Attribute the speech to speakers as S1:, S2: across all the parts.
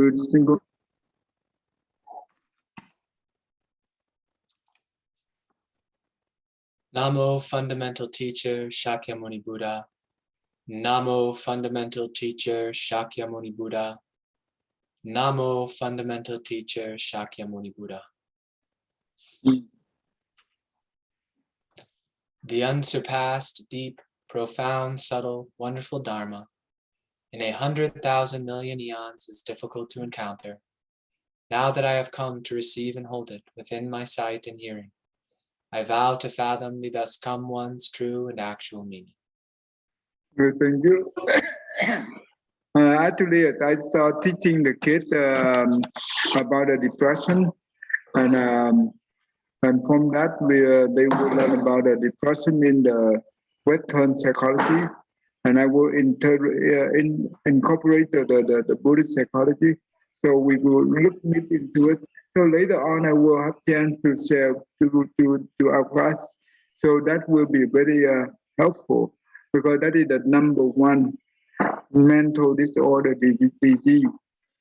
S1: Good single.
S2: Namo Fundamental Teacher Shakyamuni Buddha. Namo Fundamental Teacher Shakyamuni Buddha. Namo Fundamental Teacher Shakyamuni Buddha. The unsurpassed, deep, profound, subtle, wonderful Dharma in 100,000 million eons is difficult to encounter. Now that I have come to receive and hold it within my sight and hearing, I vow to fathom the thus come one's true and actual meaning.
S1: Good, thank you. Actually, I start teaching the kids about the depression, and from that, they will learn about the depression in the Western psychology, and I will incorporate the Buddhist psychology. So we will look deep into it. So later on, I will have chance to share to our class. So that will be very helpful, because that is the number one mental disorder disease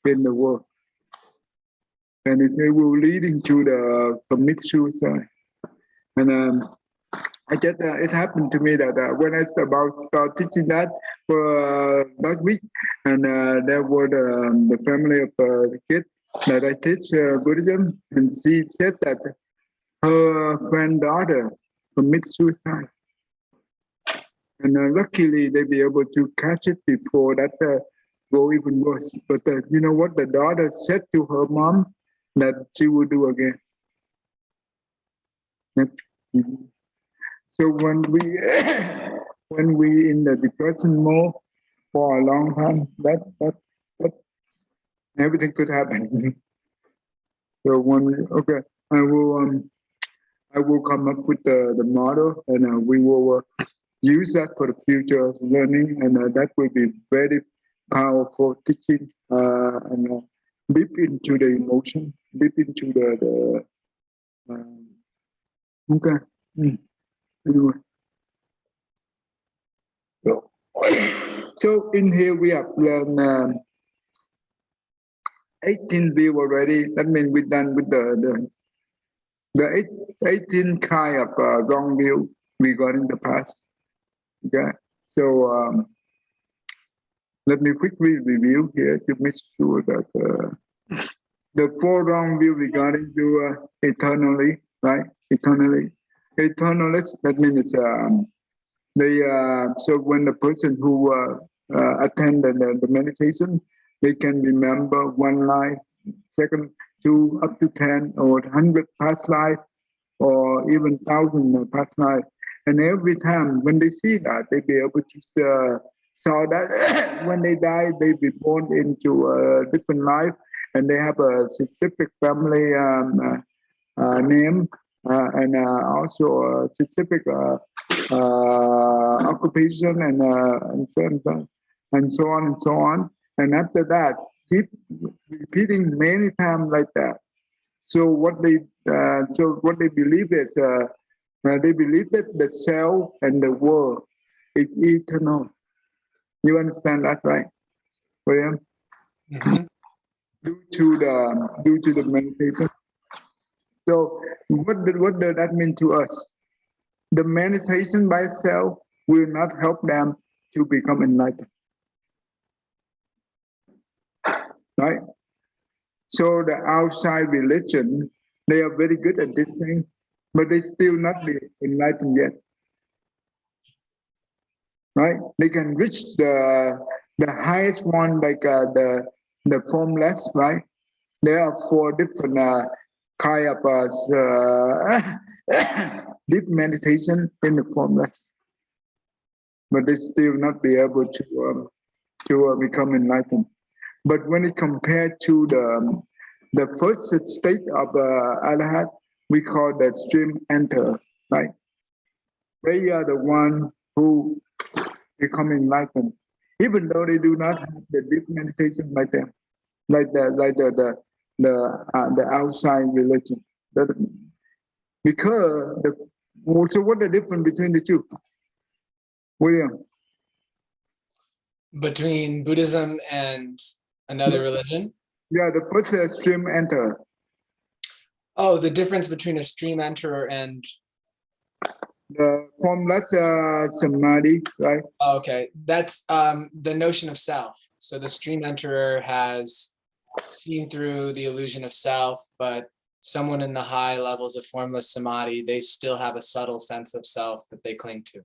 S1: in the world. And it will lead into the commit suicide. And I just it happened to me that when I start teaching that for last week, and there were the family of the kid that I teach Buddhism, and she said that her granddaughter commits suicide, and luckily they be able to catch it before that go even worse. But you know what the daughter said to her mom that she will do again. So when we in the depression mode for a long time, that everything could happen. So okay, I will come up with the model, and we will use that for the future learning, and that will be very powerful teaching, and deep into the emotion, deep into the okay. Anyway. So in here we have learned 18 view already. That means we're done with the 18 kind of wrong view regarding the past. Okay, so let me quickly review here to make sure that the 4 wrong view regarding to eternally, right? Eternalist. That means it's so when the person who attended the meditation, they can remember 1 life, second, 2, up to 10 or 100 past life, or even 1,000 past life. And every time when they see that, they be able to saw that when they die, they be born into a different life, and they have a specific family name, and also a specific occupation, and so on. And after that, keep repeating many times like that. So what they believe is they believe that the self and the world is eternal. You understand that, right, William?
S2: Mm-hmm.
S1: Due to the meditation. So what does that mean to us? The meditation by itself will not help them to become enlightened, right? So the outside religion, they are very good at this thing, but they still not be enlightened yet, right? They can reach the highest one, like the formless, right? There are 4 different kind of deep meditation in the formless, but they still not be able to become enlightened. But when it compared to the first state of Arahat, we call that stream enter, right? They are the one who become enlightened, even though they do not have the deep meditation like them, like the outside religion. Because so what the difference between the two, William?
S2: Between Buddhism and another religion?
S1: Yeah, the first stream enter.
S2: Oh, the difference between a stream enterer and
S1: The formless samadhi, right?
S2: oh, okay, that's the notion of self. So the stream enterer has seen through the illusion of self, but someone in the high levels of formless samadhi, they still have a subtle sense of self that they cling to.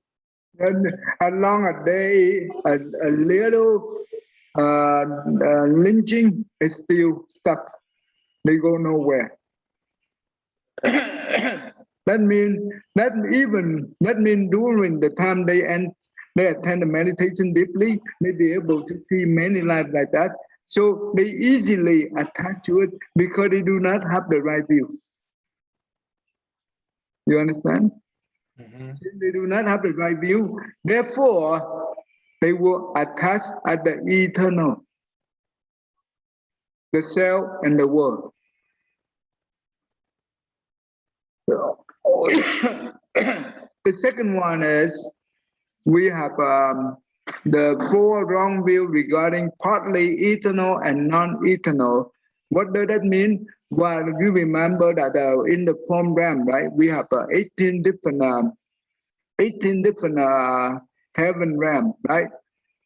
S1: And as long as they a little lynching is still stuck, they go nowhere. That means during the time they attend the meditation deeply, they be able to see many lives like that. So they easily attach to it because they do not have the right view. You understand?
S2: Mm-hmm.
S1: Since they do not have the right view, therefore they will attach at the eternal, the self and the world. The second one is we have the four wrong view regarding partly eternal and non-eternal. What does that mean? Well, you remember that in the form realm, right? We have 18 different heaven realm, right?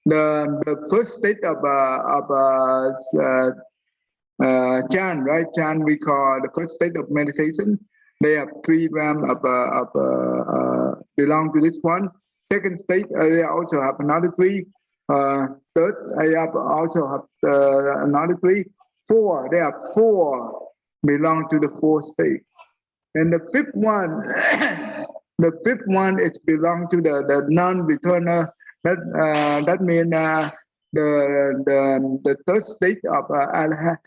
S1: The first state of Chan, right? Chan we call the first state of meditation. They have three realms belong to this one. Second state, they also have another three. Third, they also have another three. Four, they have four belong to the fourth state. And the fifth one, is belong to the non-returner. That means the third state of Arhat.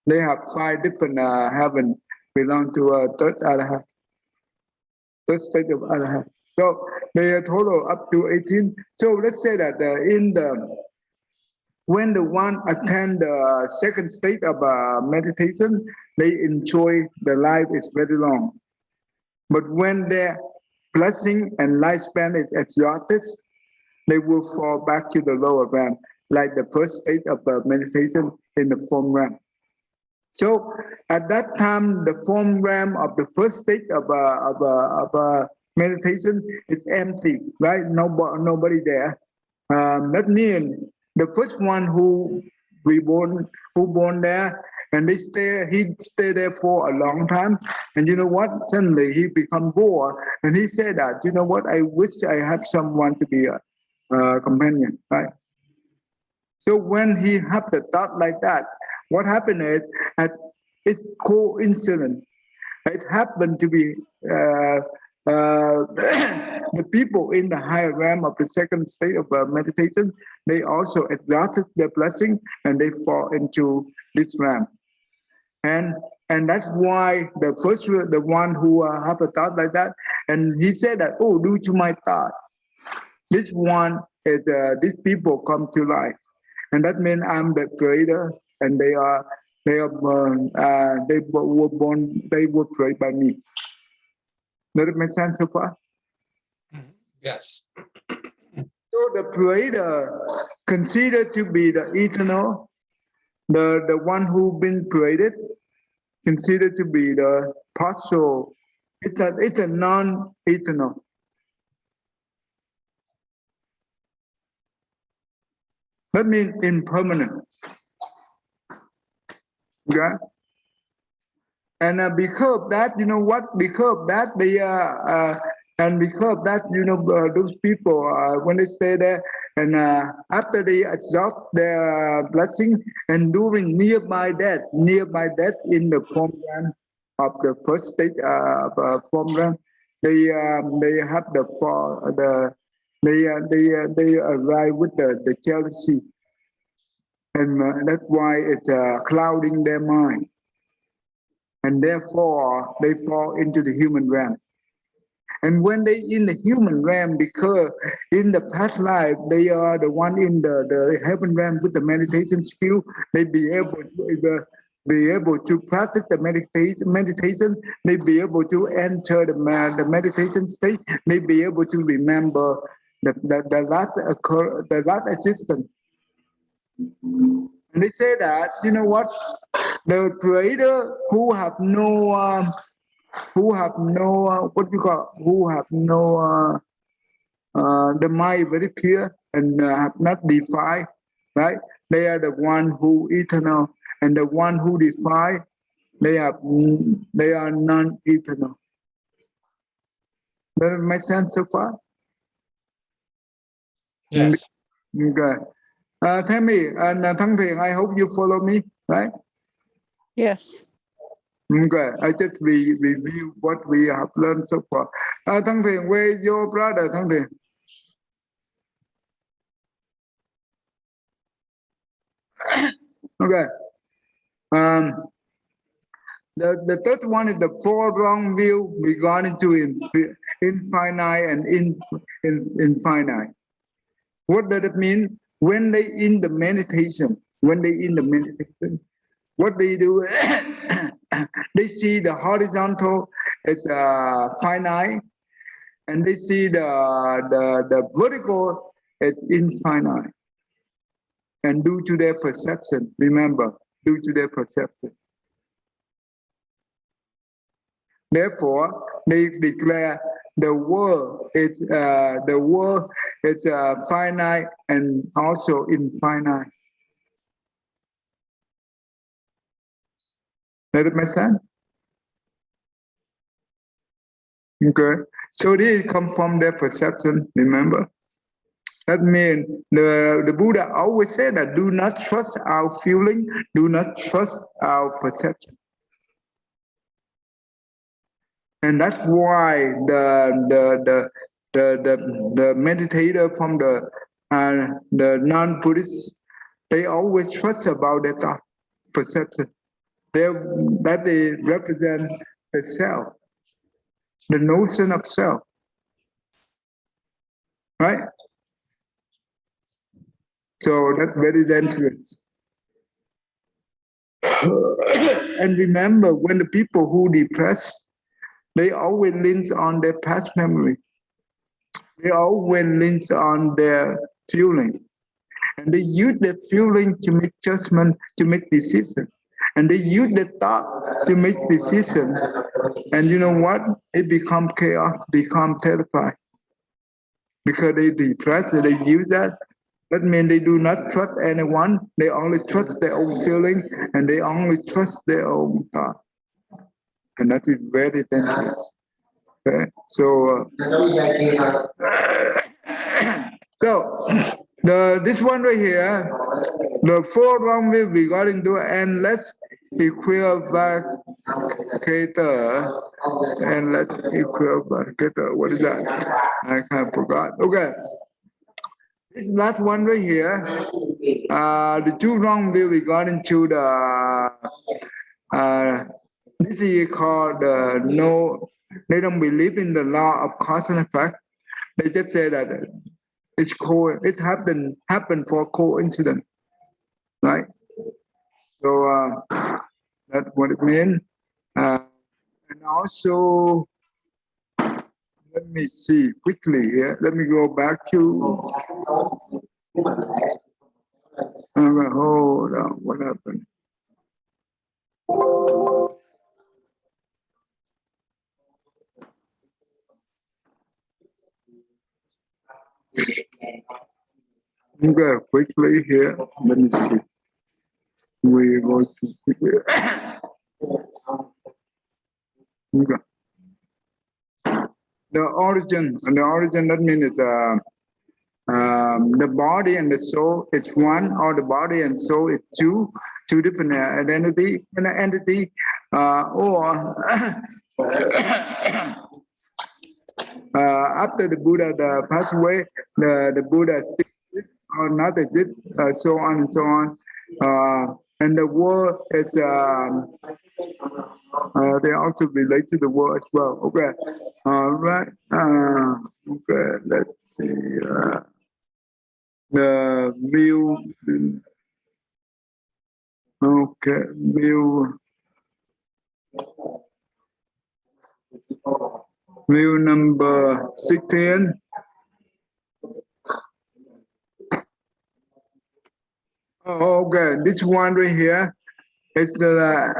S1: They have five different heaven belong to third Arhat, third state of Arhat. So they are total up to 18. So let's say that when the one attend the second state of meditation, they enjoy the life is very long. But when their blessing and lifespan is exhausted, they will fall back to the lower realm, like the first state of meditation in the form realm. So at that time, the form realm of the first state of meditation is empty, right? Nobody there. That means the first one who born there, and he stay there for a long time. And you know what? Suddenly he become bored, and he said that, you know what? I wish I had someone to be a companion, right? So when he have the thought like that, what happened is it's coincidence. It happened to be the people in the higher realm of the second state of meditation. They also exhausted their blessing and they fall into this realm. And that's why the one who have a thought like that, and he said that, oh, due to my thought, this one is these people come to life. And that means I'm the creator, and they were created by me. Does it make sense so far?
S2: Yes.
S1: So the creator considered to be the eternal, the one who been created, considered to be the partial. It's a non-eternal. That means impermanent. Okay? And because of that, you know what? Because of that, those people, when they stay there, and after they exhaust their blessing, and during nearby death in the form realm of the first state of form realm, they have they arrive with the jealousy, and that's why it's clouding their mind. And therefore they fall into the human realm. And when they in the human realm, because in the past life they are the one in the heaven realm with the meditation skill, they be able to practice the meditation, they be able to enter the meditation state, they be able to remember the last existence. And they say that, you know what, the creator who have no what you call, who have no the mind very clear and have not defined, right? They are the one who eternal, and the one who define, they are non-eternal. Does it make sense so far?
S2: Yes.
S1: Okay. Tell me, and Thăng Thiện, I hope you follow me, right?
S3: Yes.
S1: Okay, I just review what we have learned so far. Thăng Thiện, where your brother, Thăng Thiện? Okay. The third one is the four wrong view regarding to infinite and infinite. What does it mean? When they in the meditation, what they do, they see the horizontal is finite, and they see the vertical is infinite. And due to their perception, remember, due to their perception. Therefore, they declare the world is finite and also infinite. Does it make sense? Okay. So this comes from their perception, remember? That means the Buddha always said that do not trust our feeling, do not trust our perception. And that's why the meditator from the non-Buddhist, they always trust about their thought perception. That they represent the self, the notion of self, right? So that's very dangerous. And remember, when the people who depressed, they always lean on their past memory. They always lean on their feeling. And they use their feeling to make judgment, to make decisions. And they use their thought to make decisions. And you know what? It becomes chaos, become terrified. Because they depressed, they use that. That means they do not trust anyone. They only trust their own feeling, and they only trust their own thought. And that is very dangerous. Okay? So, this one right here, the four wrong way regarding to endless equivocator, endless equivocator. What is that? I kind of forgot. Okay. This last one right here, the two wrong view regarding to the this is called no. They don't believe in the law of cause and effect. They just say that it happened for coincidence, right? So that's what it means. And also, let me see quickly here. Let me go back to. Hold on. What happened? Okay, quickly here. Let me see. We go to quickly. Okay. The origin, that means the body and the soul is one, or the body and soul is two different entity, or after the Buddha passed away, the Buddha still or not exist, so on and so on. And the world is, they also relate to the world as well. Okay. All right. Okay. Let's see. The view. Okay. View. View number 16. Oh, okay. This one right here is the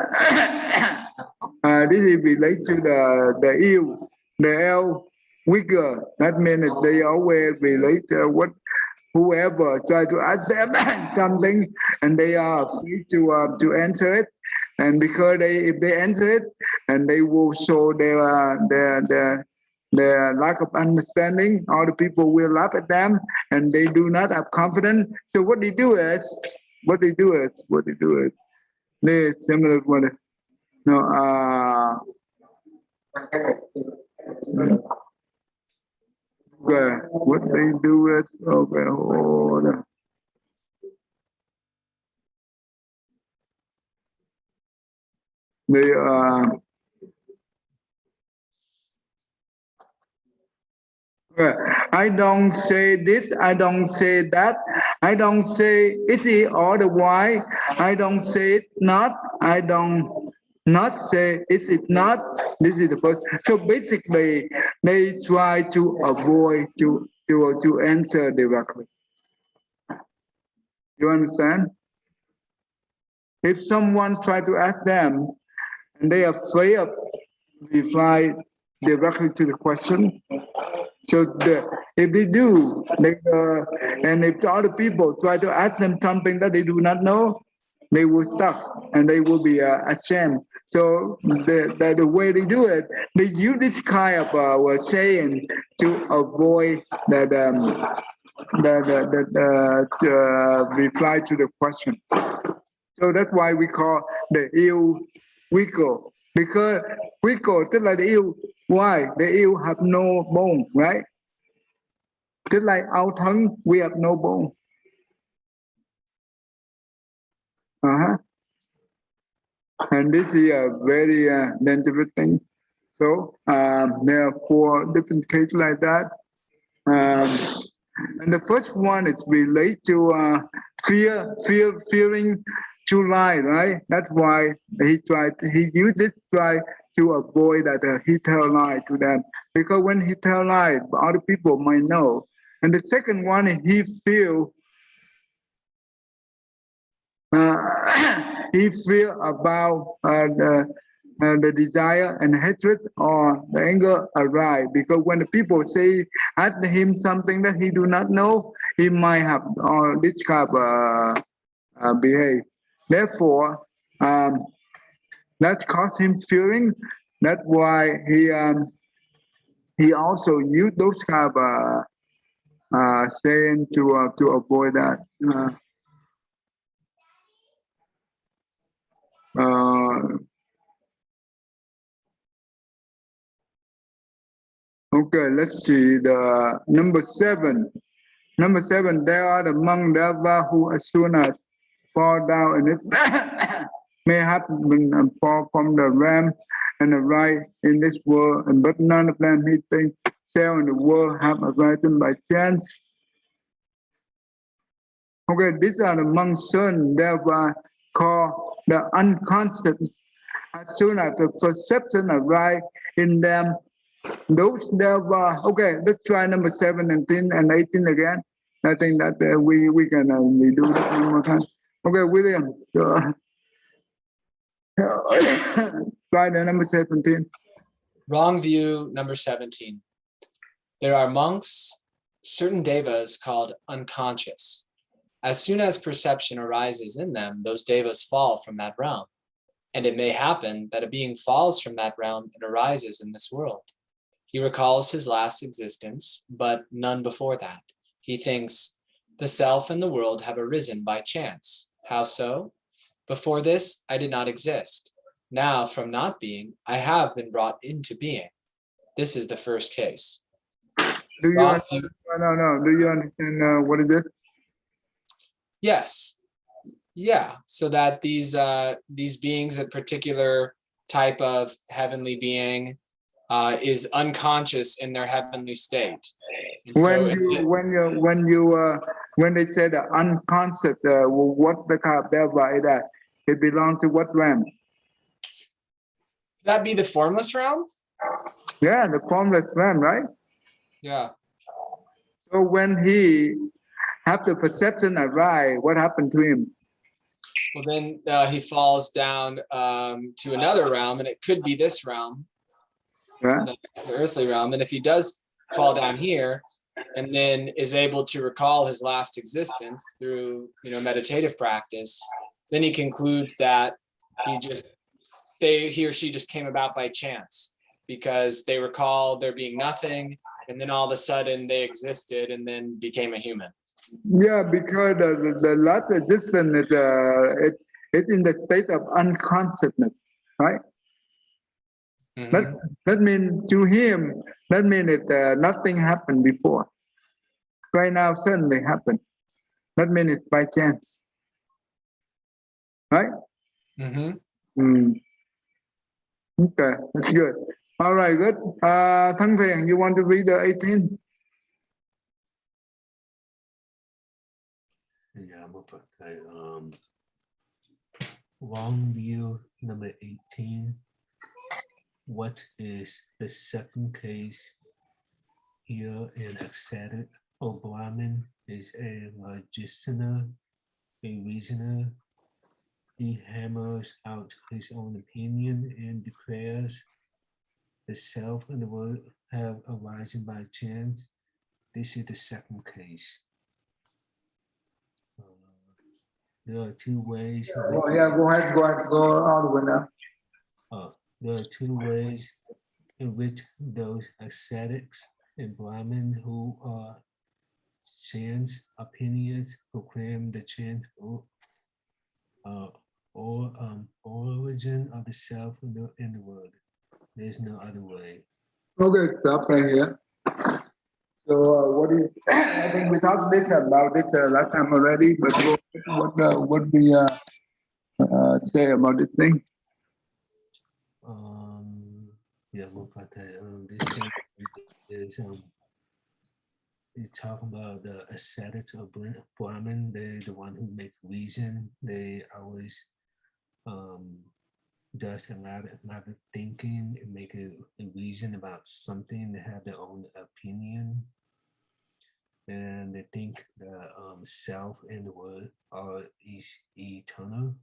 S1: this is related to the ill, the L weaker. That means that they always relate what whoever try to ask them something, and they are free to answer it. And because if they answer it, and they will show their lack of understanding, all the people will laugh at them, and they do not have confidence. So what they do is they similar to what no okay, what they do is okay, hold on. They I don't say this, I don't say that, I don't say is it or the why, I don't say it not, I don't not say is it not. This is the first. So basically, they try to avoid to answer directly. You understand? If someone try to ask them and they are afraid of reply directly to the question, so if they do, and if the other people try to ask them something that they do not know, they will stuck and they will be ashamed. So the way they do it, they use this kind of saying to avoid the reply to the question. So that's why we call the ill wiggle. Because wiggle tức là the ill. Why? The ill have no bone, right? Just like our tongue, we have no bone. Uh-huh. And this is a very dangerous thing. So there are 4 different cases like that. And the first one is related to fearing to lie, right? That's why he uses try to avoid that he tell lie to them. Because when he tell lie, other people might know. And the second one, he feel he feel about the desire and hatred or the anger arise, because when the people say at him something that he do not know, he might have this kind of behave. Therefore, that cause him fearing. That's why he also use those kind of saying to avoid that. Okay, let's see the number 7. Number 7, there are the monk Deva who as soon as fall down and it may happen and fall from the ram and arise in this world, and but none of them he thinks shall in the world have arisen by chance. Okay, these are the monks son Deva called the unconscious. As soon as the perception arise in them, those Deva. Okay, let's try number 17 and 18 again. I think that we can do that one more time. Okay, William, try the number 17.
S2: Wrong view, number 17. There are monks, certain devas called unconscious. As soon as perception arises in them, those devas fall from that realm. And it may happen that a being falls from that realm and arises in this world. He recalls his last existence, but none before that. He thinks, the self and the world have arisen by chance. How so? Before this, I did not exist. Now, from not being, I have been brought into being. This is the first case.
S1: Do you understand? No. Do you understand what is this?
S2: Yes. Yeah. So that these beings, a particular type of heavenly being, is unconscious in their heavenly state.
S1: When they say the unconscious, what the kind of Deva is that? It belongs to what realm?
S2: That be the formless realm?
S1: Yeah, the formless realm, right?
S2: Yeah.
S1: So when he have the perception arise, what happened to him?
S2: well, then he falls down to another realm, and it could be this realm,
S1: Yeah.
S2: the earthly realm. And if he does fall down here, and then is able to recall his last existence through, meditative practice, then he concludes that he or she just came about by chance, because they recall there being nothing, and then all of a sudden they existed and then became a human.
S1: Yeah, because the last existence is it's in the state of unconsciousness, right?
S2: Mhm.
S1: That means to him, that means that nothing happened before. Right now, suddenly happened. That means it's by chance, right?
S2: Mhm.
S1: Mm. Okay, that's good. All right, good. Thăng Thiền, you want to read the 18?
S4: Yeah, I'm up at wrong view number 18. What is the second case here in ecstatic? Brahman is a logician, a reasoner. He hammers out his own opinion and declares the self and the world have arisen by chance. This is the second case. There are two ways.
S1: Oh, yeah, go ahead, go all the way now.
S4: There are two ways in which those ascetics and Brahmins who are chance opinions proclaim the chance origin of the self in the world. There's no other way.
S1: Okay, stop right here. So, what do you? I think we talked about this last time already, but what we say about this thing?
S4: Yeah, we'll put that. This is you talk about the ascetics of Brahmin. They're the one who make reason. They always does a lot of thinking and make a reason about something. They have their own opinion, and they think the self and the world are eternal.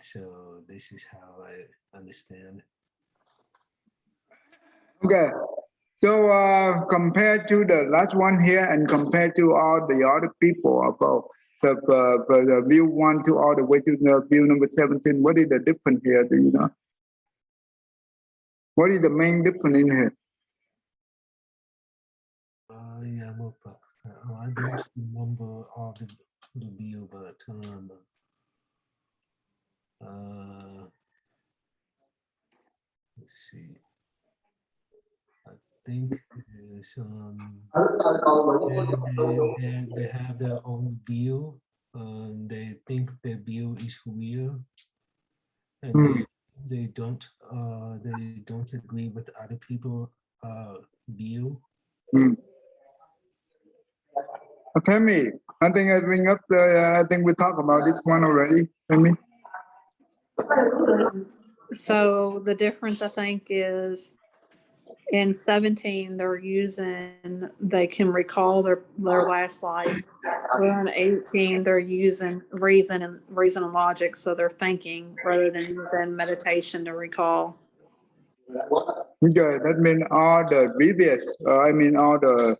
S4: So this is how I understand.
S1: Okay. So compared to the last one here, and compared to all the other people about the view 1 to all the way to the view number 17, what is the difference here? Do you know? What is the main difference in here?
S4: Yeah, I don't remember all the view, but let's see. I think is they have their own view. They think their view is real, and they don't agree with other people view.
S1: Tell me, I think I bring up I think we talked about this one already. Tell me.
S3: So the difference, I think, is in 17 they can recall their last life. Where in 18 they're using reason and logic, so they're thinking rather than using meditation to recall.
S1: Okay, that means all the previous, I mean all the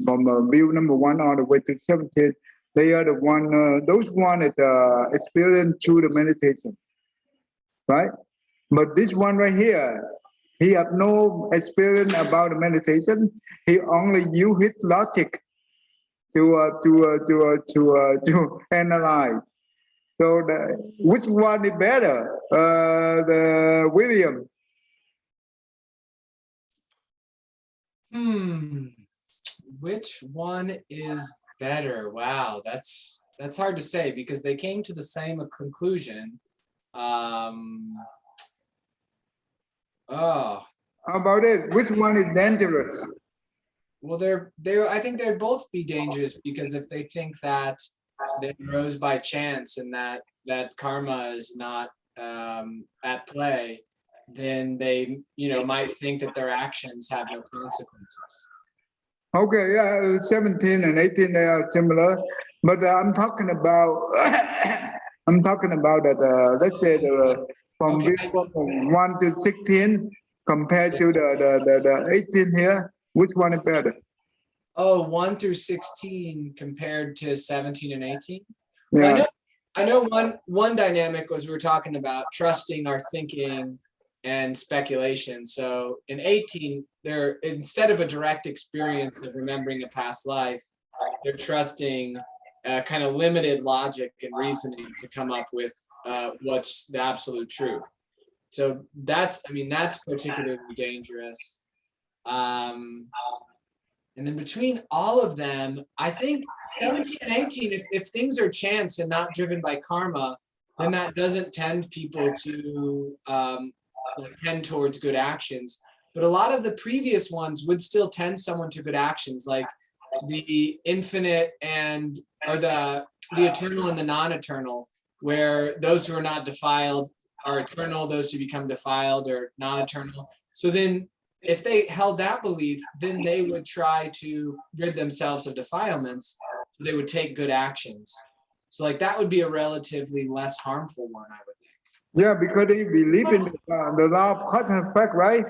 S1: from view number 1 all the way to 17, they are the one, those one that experience through the meditation, right? But this one right here, he have no experience about the meditation. He only use his logic to analyze. So which one is better? The William.
S2: Which one is better? Wow, that's hard to say, because they came to the same conclusion. Oh,
S1: How about it? Which one is dangerous?
S2: well, I think they'd both be dangerous, because if they think that they rose by chance and that karma is not at play, then they might think that their actions have no consequences.
S1: Okay, yeah, 17 and 18 they are similar, but I'm talking about I'm talking about that. Let's say from
S2: Okay.
S1: from 1 to 16 compared to the 18 here. Which one is better?
S2: Oh, 1 through 16 compared to 17 and 18. Well,
S1: Yeah,
S2: I know one dynamic was we were talking about trusting our thinking and speculation. So in 18, they're instead of a direct experience of remembering a past life, they're trusting kind of limited logic and reasoning to come up with what's the absolute truth. So that's particularly dangerous. Um, and then between all of them, I think 17 and 18, if things are chance and not driven by karma, then that doesn't tend people to like tend towards good actions. But a lot of the previous ones would still tend someone to good actions, like the infinite and or the eternal and the non-eternal, where those who are not defiled are eternal, those who become defiled are non-eternal. So then if they held that belief, then they would try to rid themselves of defilements. They would take good actions. So like that would be a relatively less harmful one, I would think.
S1: yeah, because they believe in the law of cause and effect, right?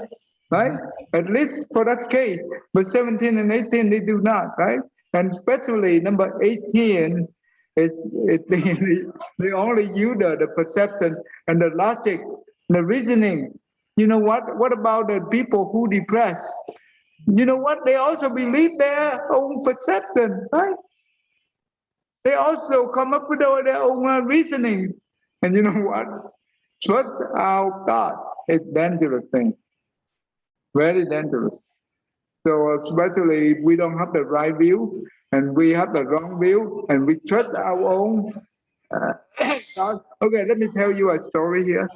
S1: Right? At least for that case. But 17 and 18, they do not, right? And especially number 18 they only use the perception and the logic, the reasoning. You know what? What about the people who depressed? You know what? They also believe their own perception, right? They also come up with their own reasoning. And you know what? Trust our God is dangerous thing, very dangerous. So especially if we don't have the right view and we have the wrong view and we trust our own God. Okay, let me tell you a story here.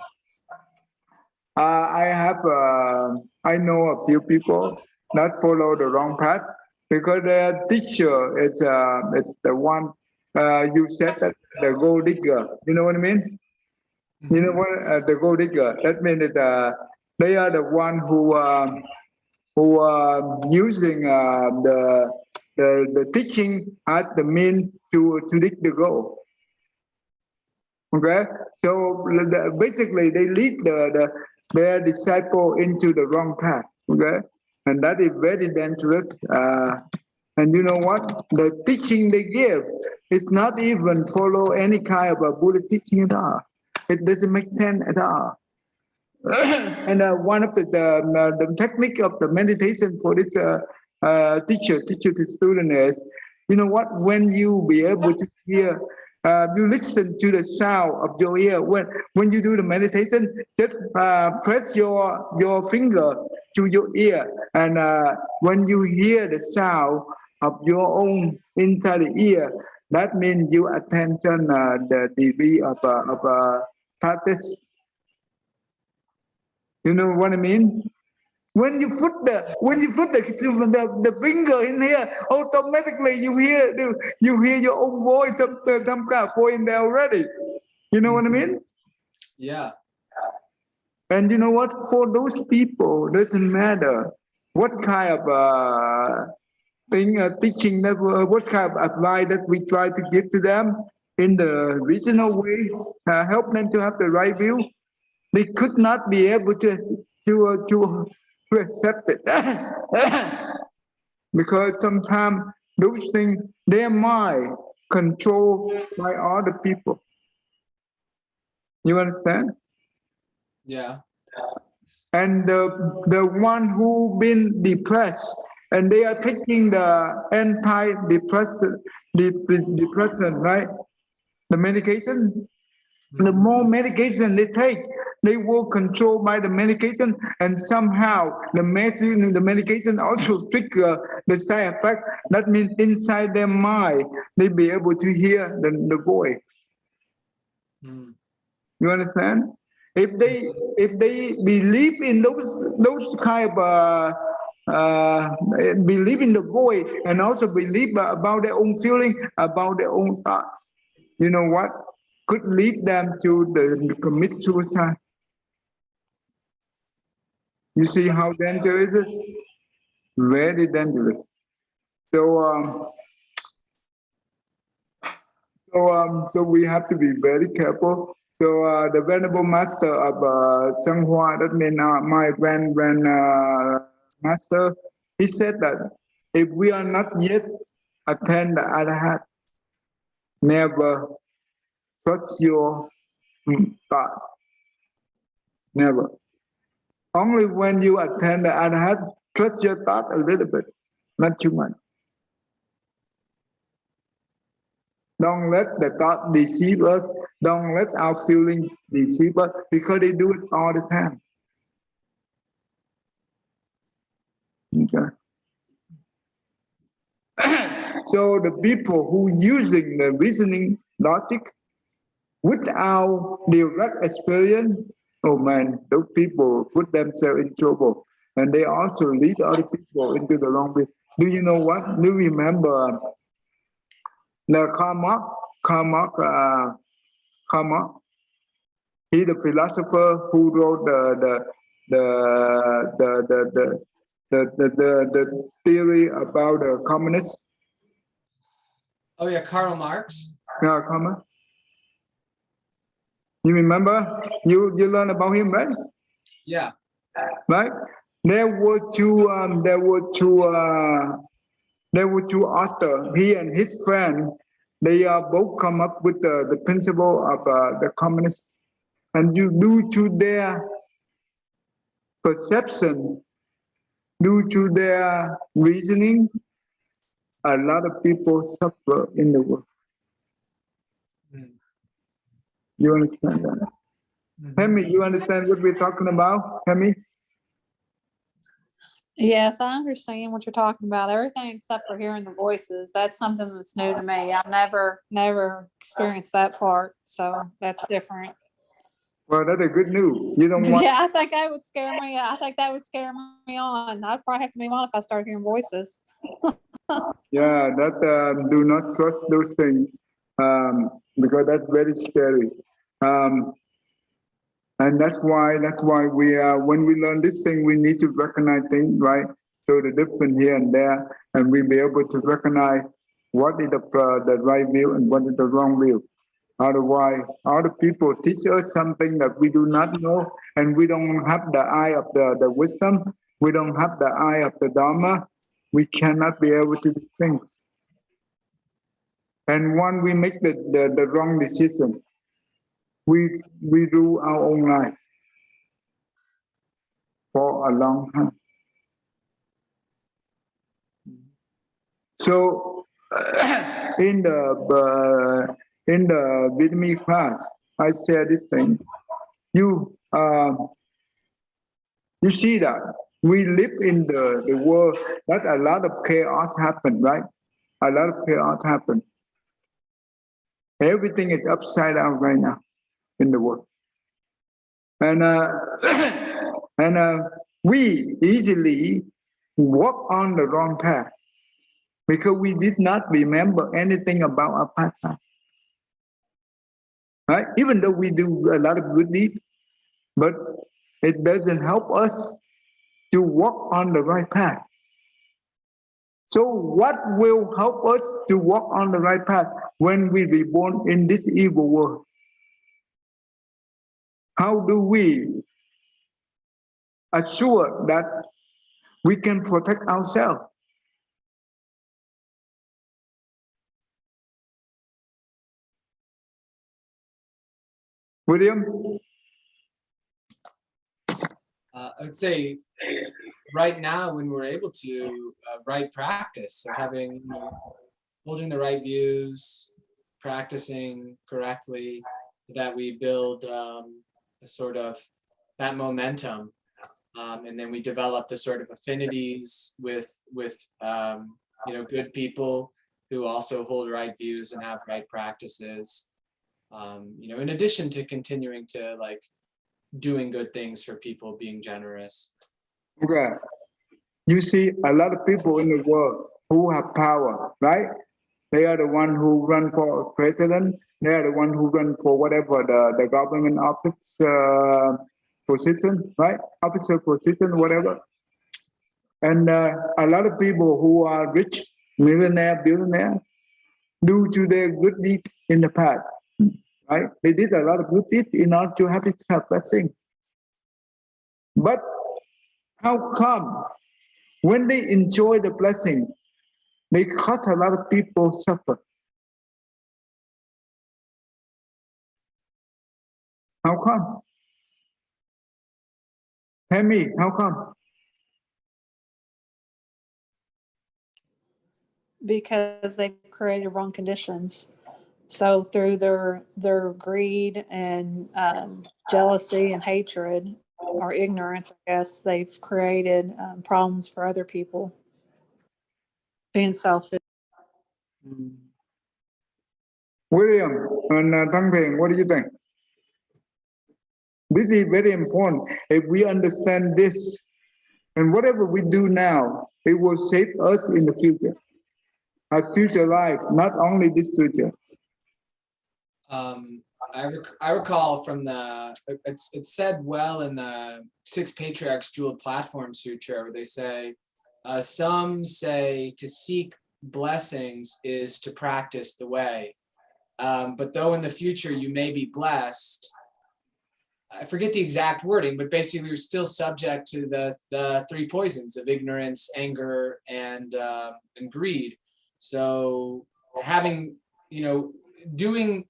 S1: I know a few people that follow the wrong path because their teacher is the one you said that the gold digger. You know what I mean? You know what the gold digger? That means that they are the one who are using the teaching as the mean to dig the gold. Okay, so basically they lead their disciple into the wrong path. Okay, and that is very dangerous. And you know what? The teaching they give is not even follow any kind of a Buddha teaching at all. It doesn't make sense at all. And one of the technique of the meditation for this teacher to student is, you know what? When you be able to hear, you listen to the sound of your ear. When you do the meditation, just press your finger to your ear, and when you hear the sound of your own inside the ear, that means you attention the degree of practice. You know what I mean? When you put the finger in here, automatically you hear your own voice, some kind of voice in there already. You know what I mean?
S2: Yeah.
S1: And you know what? For those people, doesn't matter what kind of teaching that what kind of advice that we try to give to them in the regional way, help them to have the right view. They could not be able to accept it because sometimes those things their mind controlled by other people. You understand?
S2: Yeah.
S1: And the one who been depressed and they are taking the antidepressant depression, right? The medication. The more medication they take, they will control by the medication, and somehow the medication also trigger the side effect. That means inside their mind, they be able to hear the voice.
S2: Mm.
S1: You understand? If they believe in those kind of believe in the voice and also believe about their own feeling, about their own thought, you know what? Could lead them to commit suicide. You see how dangerous it is? Very dangerous. So so we have to be very careful. So the Venerable Master of Sanghua, that means my grand master, he said that if we are not yet attend the Arhat, never trust your thought. Never. Only when you attend the Arhat, trust your thought a little bit, not too much. Don't let the thought deceive us. Don't let our feelings deceive us because they do it all the time. Okay. So the people who using the reasoning logic without direct experience, oh man, those people put themselves in trouble, and they also lead other people into the wrong way. Do you know what? Do you remember the Karma? He the philosopher who wrote the theory about the communists.
S2: Oh yeah, Karl Marx.
S1: Karma. You remember? You learn about him, right?
S2: Yeah.
S1: Right. There were two authors. He and his friend. They both come up with the principle of the communist, and due to their perception, due to their reasoning, a lot of people suffer in the world. You understand that? Hemi, you understand what we're talking about, Hemi?
S3: Yes, I understand what you're talking about. Everything except for hearing the voices. That's something that's new to me. I've never experienced that part. So that's different.
S1: Well, that's a good news. You don't want.
S3: Yeah, I think that would scare me. I think that would scare me on. I'd probably have to move on if I start hearing voices.
S1: Yeah, that do not trust those things because that's very scary. And that's why we when we learn this thing, we need to recognize things, right? So the difference here and there, and we be able to recognize what is the right view and what is the wrong view. Otherwise, other people teach us something that we do not know, and we don't have the eye of the wisdom. We don't have the eye of the Dharma. We cannot be able to distinguish. And when we make the wrong decision, we do our own life for a long time. So in the Vietnamese class, I said this thing. You see that we live in the world that a lot of chaos happen, right? A lot of chaos happen. Everything is upside down right now in the world, and we easily walk on the wrong path because we did not remember anything about our past, right? Even though we do a lot of good deeds, but it doesn't help us to walk on the right path. So what will help us to walk on the right path when we be born in this evil world? How do we assure that we can protect ourselves? William?
S2: I would say right now when we're able to right practice, so having, holding the right views, practicing correctly, that we build a sort of that momentum, and then we develop the sort of affinities with good people who also hold right views and have right practices. In addition to continuing to like doing good things for people, being generous.
S1: Okay. You see a lot of people in the world who have power, right? They are the one who run for president. They are the one who run for whatever the government office position, right? Officer position, whatever. And a lot of people who are rich, millionaire, billionaire, due to their good deed in the past, right? They did a lot of good deeds in order to have this kind of blessing. But how come when they enjoy the blessing, they cause a lot of people suffer? How come? Tell me, how come?
S3: Because they've created wrong conditions. So through their greed and jealousy and hatred or ignorance, I guess they've created problems for other people. Being selfish.
S1: William and Thang Peng, what do you think? This is very important. If we understand this, and whatever we do now, it will shape us in the future. Our future life, not only this future.
S2: I recall from it's said well in the Six Patriarchs Jewel Platform Sutra, where they say, some say to seek blessings is to practice the way. But though in the future you may be blessed, I forget the exact wording, but basically you're still subject to the three poisons of ignorance, anger, and greed. So having, doing,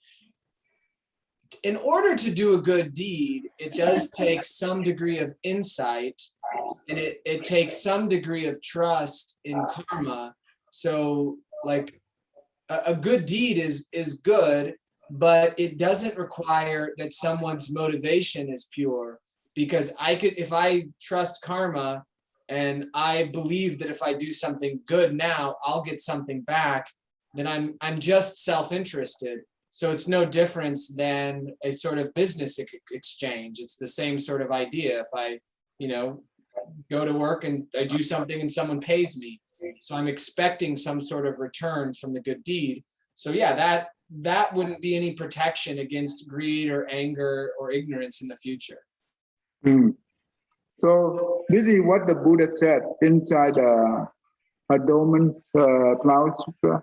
S2: in order to do a good deed, it does take some degree of insight, and it takes some degree of trust in karma. So like a good deed is good, but it doesn't require that someone's motivation is pure, because if I trust karma and I believe that if I do something good now, I'll get something back, then I'm just self-interested. So it's no difference than a sort of business exchange. It's the same sort of idea. If I, go to work and I do something and someone pays me, so I'm expecting some sort of return from the good deed. So yeah, that wouldn't be any protection against greed or anger or ignorance in the future.
S1: So this is what the Buddha said inside the Adornment's Cloud Sutra.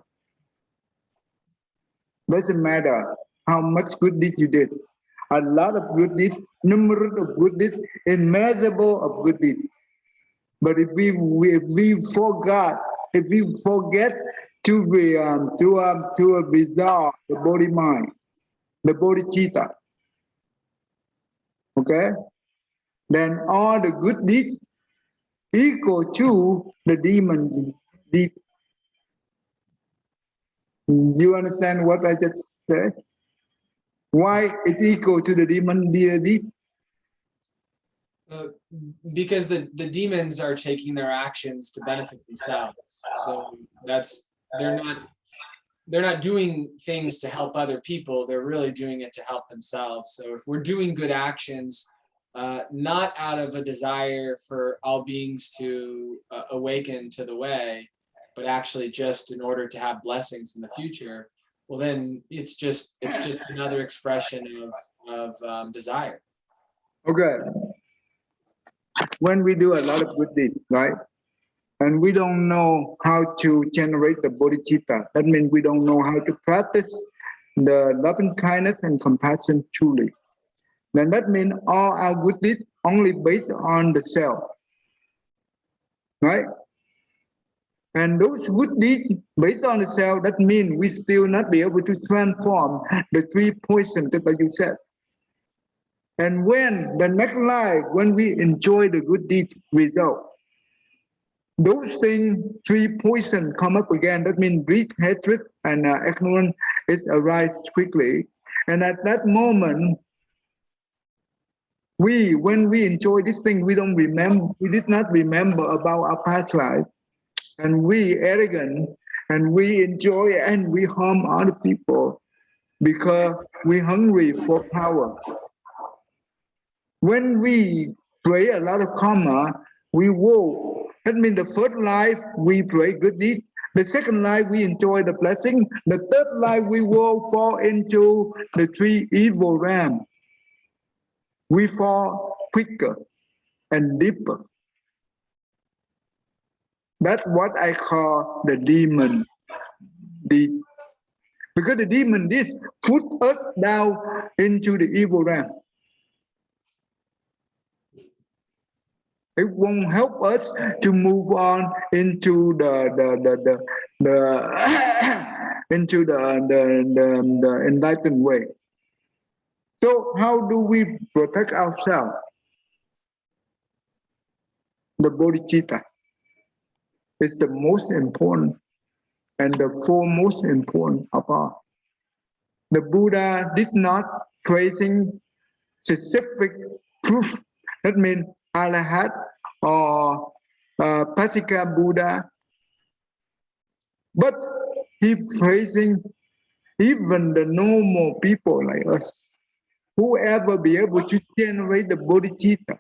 S1: Doesn't matter how much good deed you did. A lot of good deed, numerous of good deed, immeasurable of good deed. But if we forget to resolve the body mind, the bodhicitta, okay, then all the good deed equal to the demon deed. Do you understand what I just said? Why it's equal to the demon deed?
S2: Because the demons are taking their actions to benefit themselves. So they're not doing things to help other people. They're really doing it to help themselves. So if we're doing good actions, not out of a desire for all beings to awaken to the way, but actually just in order to have blessings in the future, well then it's just another expression of desire.
S1: Okay. When we do a lot of good deeds, right? And we don't know how to generate the bodhicitta, that means we don't know how to practice the loving kindness and compassion truly. Then that means all our good deeds only based on the self, right? And those good deeds based on the self, that means we still not be able to transform the three poisons that you said. And when the next life, when we enjoy the good deed result, those things, three poison come up again. That means greed, hatred, and ignorance is arise quickly. And at that moment, when we enjoy this thing, we did not remember about our past life. And we arrogant, and we enjoy and we harm other people because we hungry for power. When we pray a lot of karma, we woe. That means the first life we pray good deed. The second life we enjoy the blessing. The third life we will fall into the three evil realms. We fall quicker and deeper. That's what I call the demon. Because the demon this put us down into the evil realm. It won't help us to move on into the into the enlightened way. So how do we protect ourselves? The bodhicitta is the most important and the foremost important of all. The Buddha did not praising specific proof. That means Arahat or Pasika Buddha, but he praising even the normal people like us, whoever be able to generate the bodhicitta.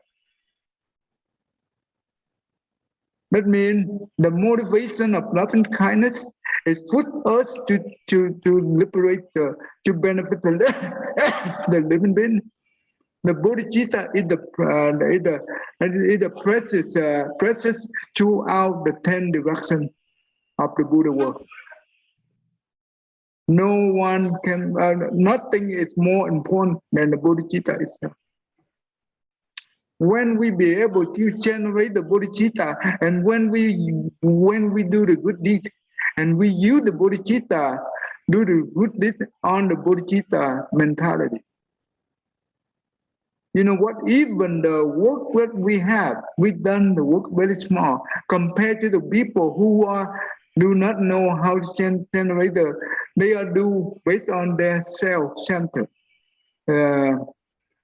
S1: That means the motivation of loving kindness is put us to liberate to benefit the living being. The bodhicitta is the precious throughout the 10 directions of the Buddha world. No one can, nothing is more important than the bodhicitta itself. When we be able to generate the bodhicitta, and when we do the good deed, and we use the bodhicitta, do the good deed on the bodhicitta mentality. You know what? Even the work that we done the work very small compared to the people who do not know how to generate they are do based on their self-centered.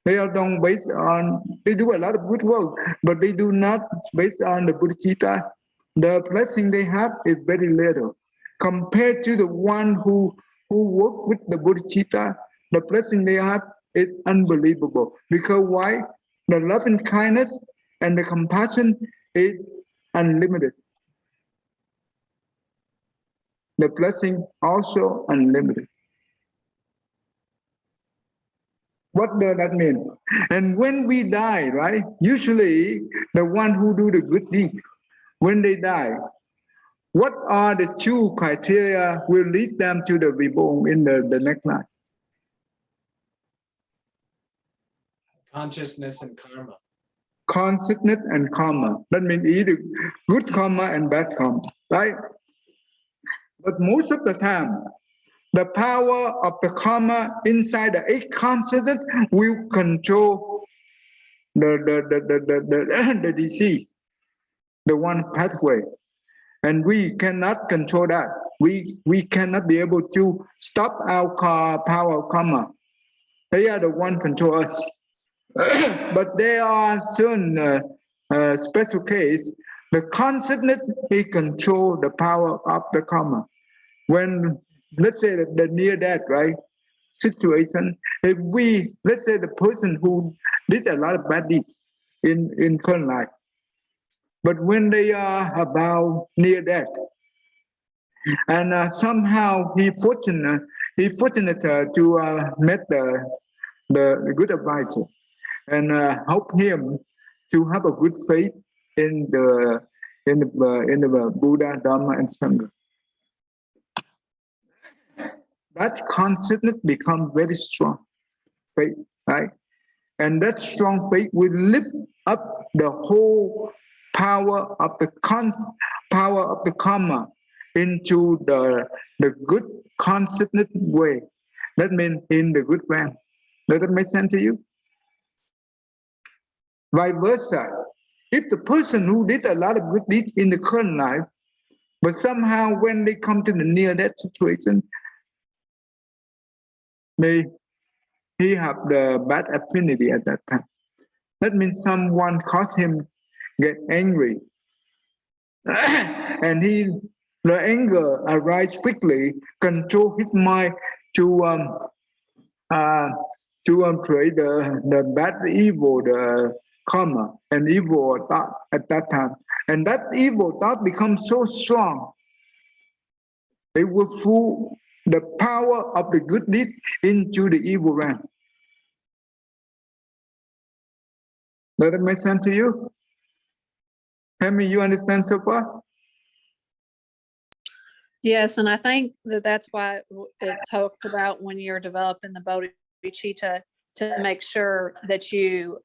S1: They are done based on, they do a lot of good work, but they do not based on the bodhicitta. The blessing they have is very little. Compared to the one who work with the bodhicitta, the blessing they have is unbelievable. Because why? The love and kindness and the compassion is unlimited. The blessing also unlimited. What does that mean? And when we die, right? Usually the one who do the good deed, when they die, what are the two criteria will lead them to the reborn in the next life?
S2: Consciousness and karma.
S1: Consciousness and karma. That means either good karma and bad karma, right? But most of the time, the power of the karma inside the eight consciousness will control the disease, the one pathway. And we cannot control that. We cannot be able to stop our power of karma. They are the one control us. But there are certain special case. The consciousness they control the power of the karma. When let's say the near death, right? Situation. If let's say the person who did a lot of bad deeds in current life, but when they are about near death, and somehow he fortunate to meet the good advisor and help him to have a good faith in the Buddha, Dharma, and Sangha. That consciousness becomes very strong faith, right? And that strong faith will lift up the whole power of the karma into the good consciousness way. That means in the good realm. Does that make sense to you? Vice versa. If the person who did a lot of good deeds in the current life, but somehow when they come to the near-death situation, he have the bad affinity at that time. That means someone caused him get angry. And the anger arise quickly, control his mind to create the bad evil, the karma and evil thought at that time. And that evil thought becomes so strong, it will fool the power of the good deed into the evil realm. Does that make sense to you? Tell me, you understand so far?
S3: Yes, and I think that that's why it talked about when you're developing the bodhicitta to make sure that you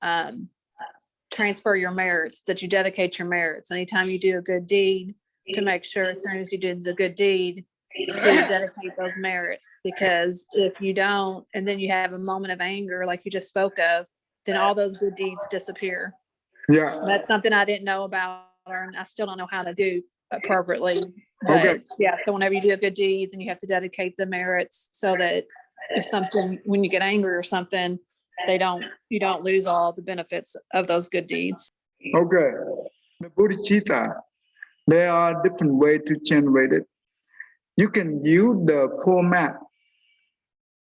S3: transfer your merits, that you dedicate your merits. Anytime you do a good deed, to make sure as soon as you do the good deed, to dedicate those merits. Because if you don't, and then you have a moment of anger, like you just spoke of, then all those good deeds disappear.
S1: Yeah.
S3: That's something I didn't know about, and I still don't know how to do appropriately.
S1: Okay.
S3: But yeah, so whenever you do a good deed, then you have to dedicate the merits so that if something, when you get angry or something, you don't lose all the benefits of those good deeds.
S1: Okay. The bodhicitta, there are different ways to generate it. You can use the format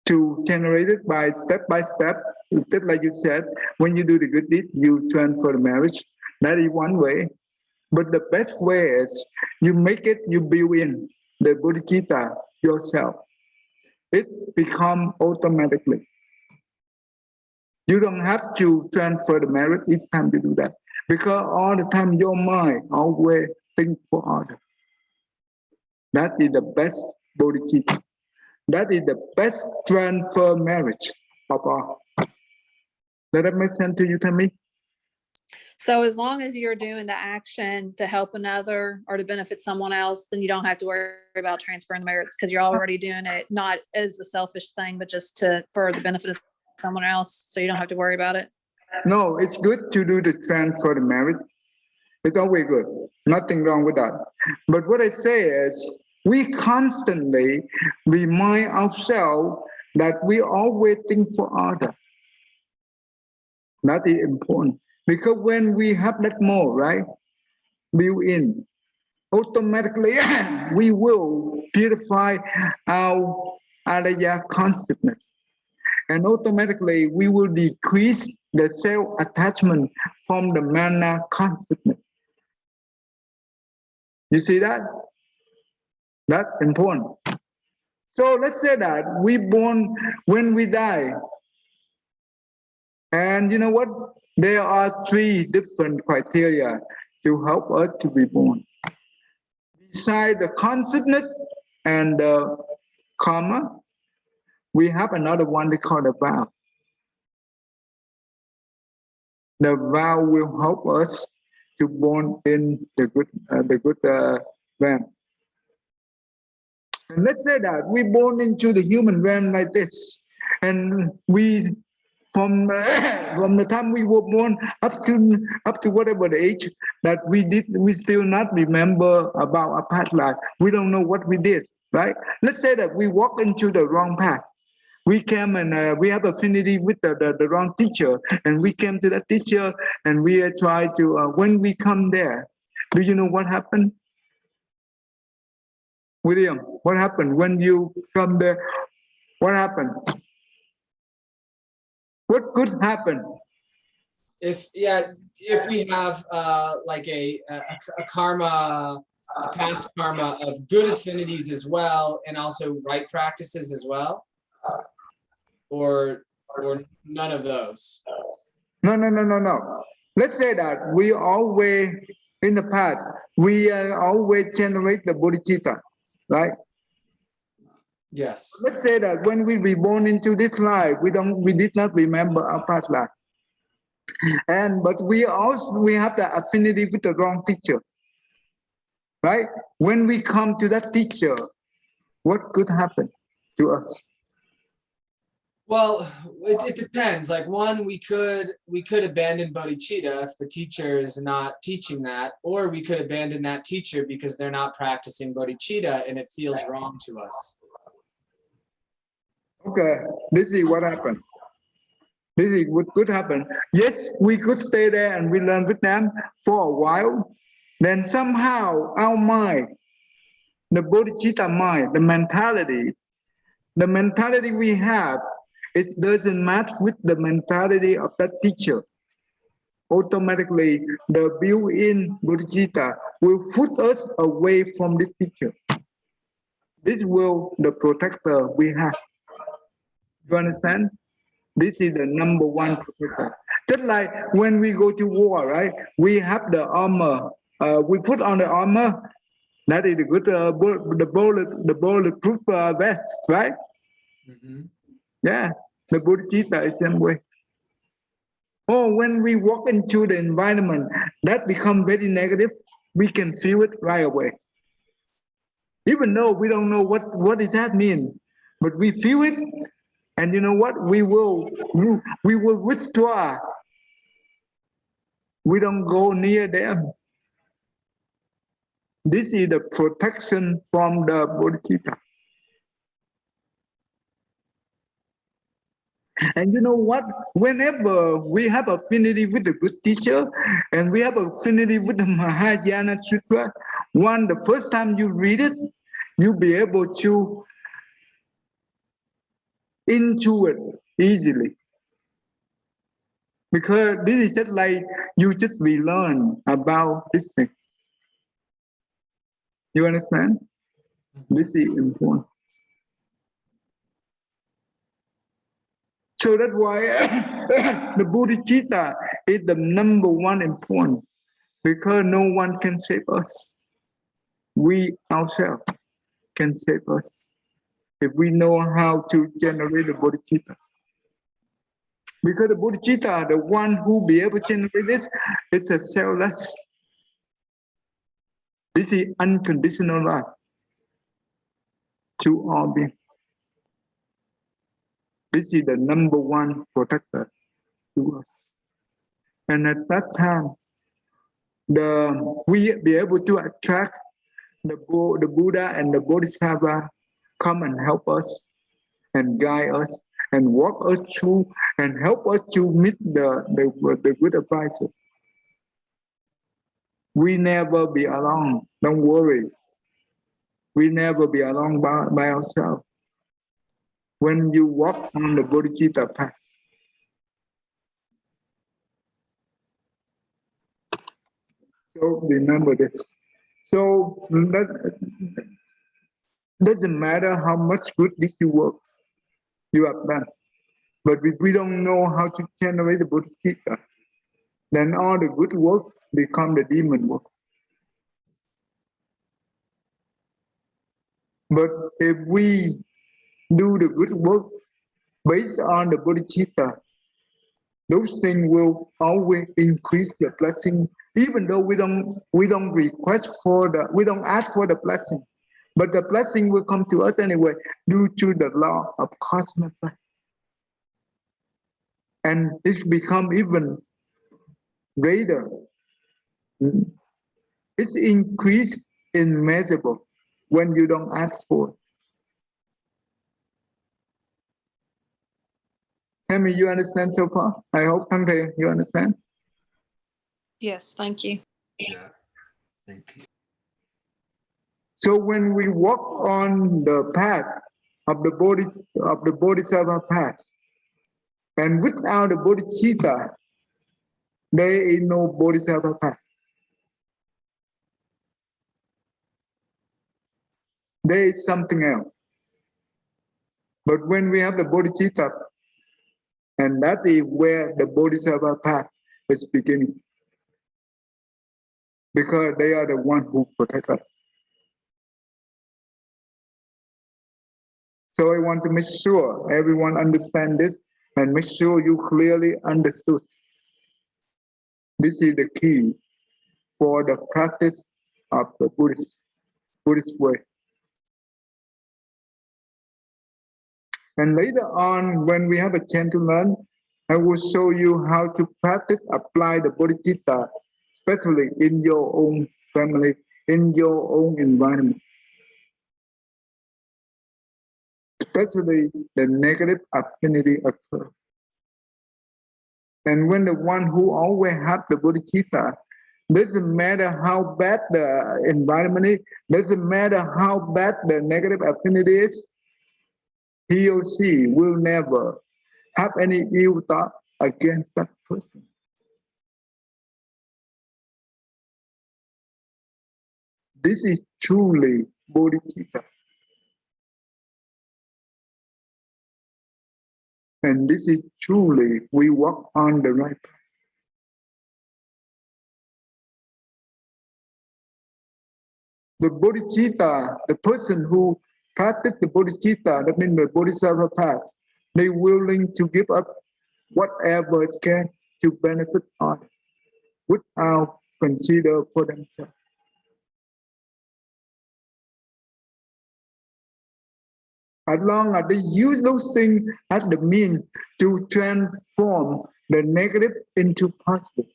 S1: to generate it by step, just like you said. When you do the good deed, you transfer the marriage. That is one way. But the best way is you make it, you build in the bodhicitta yourself. It becomes automatically. You don't have to transfer the merit each time you do that. Because all the time your mind always think for others. That is the best bodhicitta. That is the best transfer marriage of all. Does that make sense to you, Tammy?
S3: So as long as you're doing the action to help another or to benefit someone else, then you don't have to worry about transferring the merits because you're already doing it not as a selfish thing, but just for the benefit of someone else. So you don't have to worry about it.
S1: No, it's good to do the transfer the merit. It's always good. Nothing wrong with that. But what I say is we constantly remind ourselves that we always think for others. That is important. Because when we have that more, right, built in, automatically we will purify our alaya consciousness. And automatically we will decrease the self-attachment from the mana consciousness. You see that? That's important. So let's say that we born when we die. And you know what? There are 3 different criteria to help us to be born. Besides the consciousness and the karma, we have another one they call the vow. The vow will help us to born in the good realm. And let's say that we born into the human realm like this, and we from the time we were born up to whatever the age that we still not remember about our past life. We don't know what we did, right? Let's say that we walk into the wrong path. We came and we have affinity with the wrong teacher, and we came to that teacher and we tried to, when we come there, do you know what happened? William, what happened when you come there? What happened? What could happen?
S2: If we have like a karma, a past karma of good affinities as well, and also right practices as well, or none of those.
S1: No. Let's say that we always in the past we always generate the bodhicitta, right?
S2: Yes.
S1: Let's say that when we reborn into this life, we did not remember our past life. But we have the affinity with the wrong teacher, right? When we come to that teacher, what could happen to us?
S2: Well, it depends. Like one, we could abandon bodhicitta if the teacher is not teaching that, or we could abandon that teacher because they're not practicing bodhicitta and it feels wrong to us.
S1: Okay, this is what happened. This is what could happen. Yes, we could stay there and we learn with them for a while. Then somehow our mind, the bodhicitta mind, the mentality we have, it doesn't match with the mentality of that teacher. Automatically, the built-in bodhicitta will put us away from this teacher. This will the protector we have. You understand? This is the number one protector. Just like when we go to war, right? We have the armor. We put on the armor, That is the good, the bulletproof vest, right?
S2: Mhm.
S1: Yeah, the bodhicitta is the same way. Oh, when we walk into the environment that become very negative, we can feel it right away. Even though we don't know what does that mean, but we feel it, and you know what? We will withdraw. We don't go near them. This is the protection from the bodhicitta. And you know what? Whenever we have affinity with a good teacher and we have affinity with the Mahayana Sutra, the first time you read it, you'll be able to intuit easily. Because this is just like you just relearn about this thing. You understand? This is important. So that's why the bodhicitta is the number one important, because no one can save us. We ourselves can save us if we know how to generate the bodhicitta. Because the bodhicitta, the one who be able to generate this, is a selfless. This is unconditional love to all beings. This is the number one protector to us. And at that time, we be able to attract the Buddha and the Bodhisattva come and help us and guide us and walk us through and help us to meet the good advisor. We never be alone. Don't worry. We never be alone by ourselves. When you walk on the bodhicitta path. So remember this. So that doesn't matter how much good deed you have done. But if we don't know how to generate the bodhicitta, then all the good work become the demon work. But if we do the good work based on the bodhicitta, those things will always increase the blessing, even though we don't we don't ask for the blessing. But the blessing will come to us anyway due to the law of cause and effect. And it's become even greater. It's increased immeasurable when you don't ask for it. Tammy, you understand so far? I hope, Thangthê, you understand?
S3: Yes, thank you.
S4: Yeah, thank you.
S1: So when we walk on the path of the Bodhisattva path, and without the bodhicitta, there is no Bodhisattva path. There is something else. But when we have the bodhicitta, and that is where the Bodhisattva path is beginning. Because they are the one who protect us. So I want to make sure everyone understand this and make sure you clearly understood. This is the key for the practice of the Buddhist way. And later on, when we have a chance to learn, I will show you how to practice, apply the bodhicitta, especially in your own family, in your own environment. Especially the negative affinity occurs. And when the one who always have the bodhicitta, doesn't matter how bad the environment is, doesn't matter how bad the negative affinity is, he or she will never have any ill thought against that person. This is truly bodhicitta. And this is truly, we walk on the right path. the bodhicitta, the person who practice the bodhicitta, that means the bodhisattva path, they willing to give up whatever it can to benefit others without consider for themselves. As long as they use those things as the means to transform the negative into positive,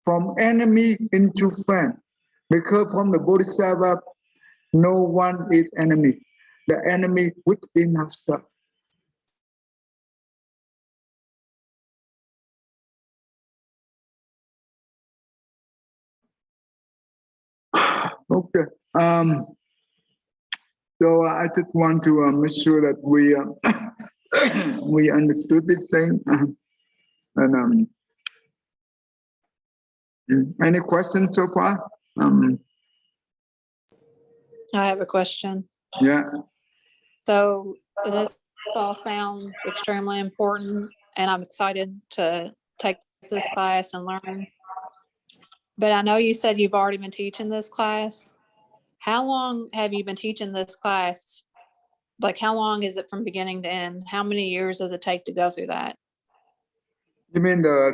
S1: from enemy into friend. Because from the Bodhisattva, no one is enemy. The enemy within ourselves. Okay. So I just want to make sure that we we understood this thing. And any questions so far?
S3: I have a question.
S1: Yeah.
S3: So this all sounds extremely important, and I'm excited to take this class and learn. But I know you said you've already been teaching this class. How long have you been teaching this class? Like, how long is it from beginning to end? How many years does it take to go through that?
S1: You mean the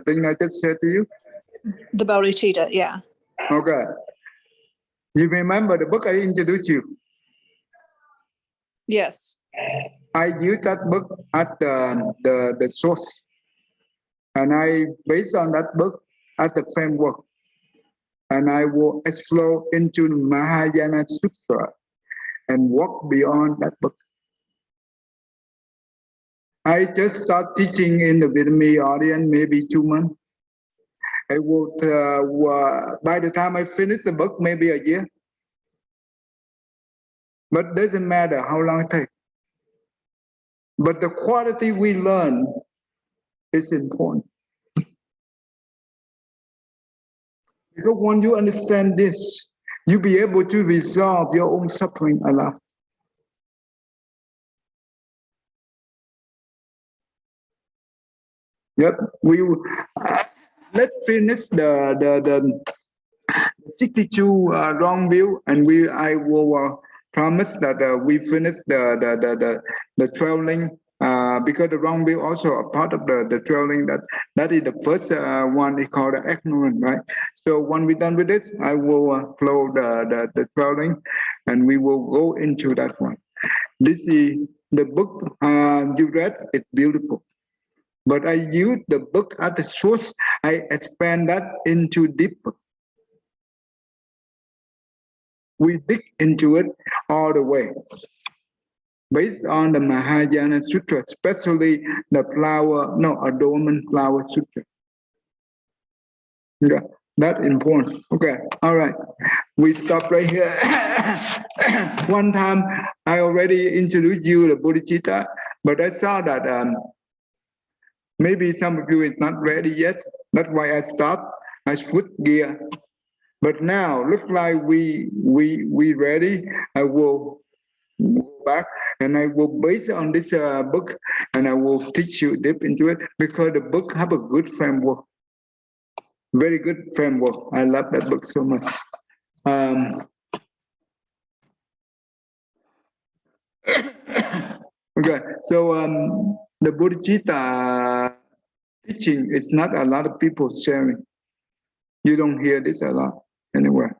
S1: thing I just said to you?
S3: The bodhicitta, yeah.
S1: Okay. You remember the book I introduced you?
S3: Yes.
S1: I used that book as the source. And I, based on that book, as the framework. And I will explore into Mahayana Sutra and walk beyond that book. I just start teaching in the Vietnamese audience maybe 2 months. I would, by the time I finish the book, maybe a year. But doesn't matter how long it takes. But the quality we learn is important. Because when you understand this, you'll be able to resolve your own suffering a lot. Yep, we let's finish the 62 wrong view, and I will promise that we finish the traveling because the wrong view also a part of the traveling that is the first one is called the ignorant, right? So when we're done with it, I will flow the traveling, and we will go into that one. This is the book you read. It's beautiful. But I use the book as the source. I expand that into deeper. We dig into it all the way. Based on the Mahayana Sutra, especially the adornment flower sutra. Yeah, that's important. Okay, all right. We stop right here. One time I already introduced you the bodhicitta, but I saw that maybe some of you is not ready yet. That's why I stopped. I switched gear. But now, look like we ready. I will go back and I will base on this book, and I will teach you deep into it because the book have a good framework, very good framework. I love that book so much. Okay, so the bodhicitta teaching is not a lot of people sharing. You don't hear this a lot anywhere.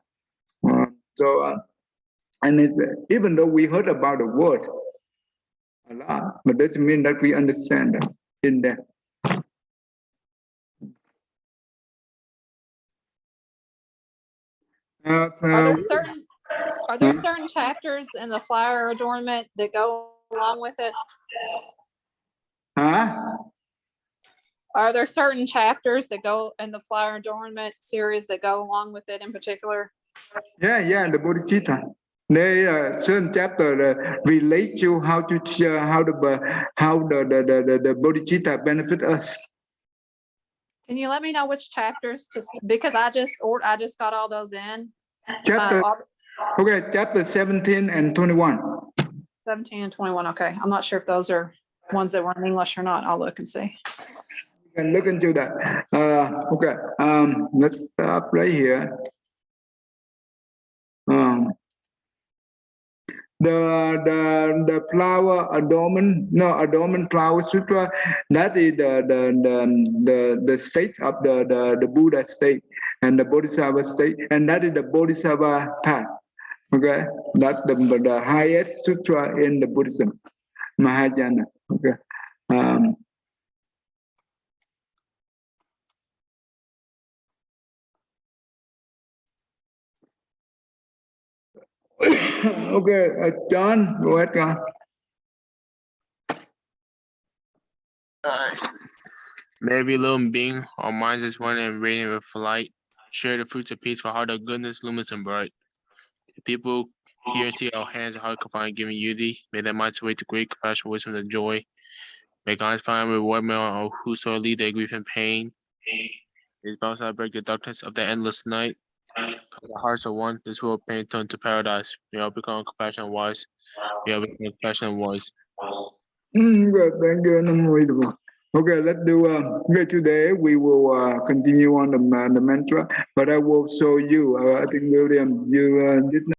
S1: And even though we heard about the word a lot, but doesn't mean that we understand them in there.
S3: Are there certain chapters in the flower adornment that go along with it? Are there certain chapters that go in the flower adornment series that go along with it in particular?
S1: Yeah, the bodhicitta. They certain chapter relate to how the bodhicitta benefit us.
S3: Can you let me know which chapters? Because I just got all those in.
S1: Chapter okay, chapter 17 and 21.
S3: 17 and 21. Okay, I'm not sure if those are ones that were in English or not. I'll look and see.
S1: You can look into that. Okay, let's stop right here. the flower adornment flower sutra, that is the state of the Buddha state and the Bodhisattva state, and that is the Bodhisattva path. Okay, that's the highest sutra in the Buddhism, Mahayana. Okay. Um, okay, John, go ahead, John.
S5: May every living being, our minds is one and radiant with light, share the fruits of peace for heart of goodness, luminous and bright. The people here see our hands and heart confined, giving unity. May their minds await to great compassion, wisdom, and joy. May God find reward me on whoso lead their grief and pain. These bounds I break the darkness of the endless night. Cause our hearts are one, this world pain turn to paradise. May all become compassionate and wise. May all become compassionate and wise.
S1: Good, thank you. Unbelievable. Okay, let's do. Okay, today we will continue on the mantra, but I will show you. I think William, you did not.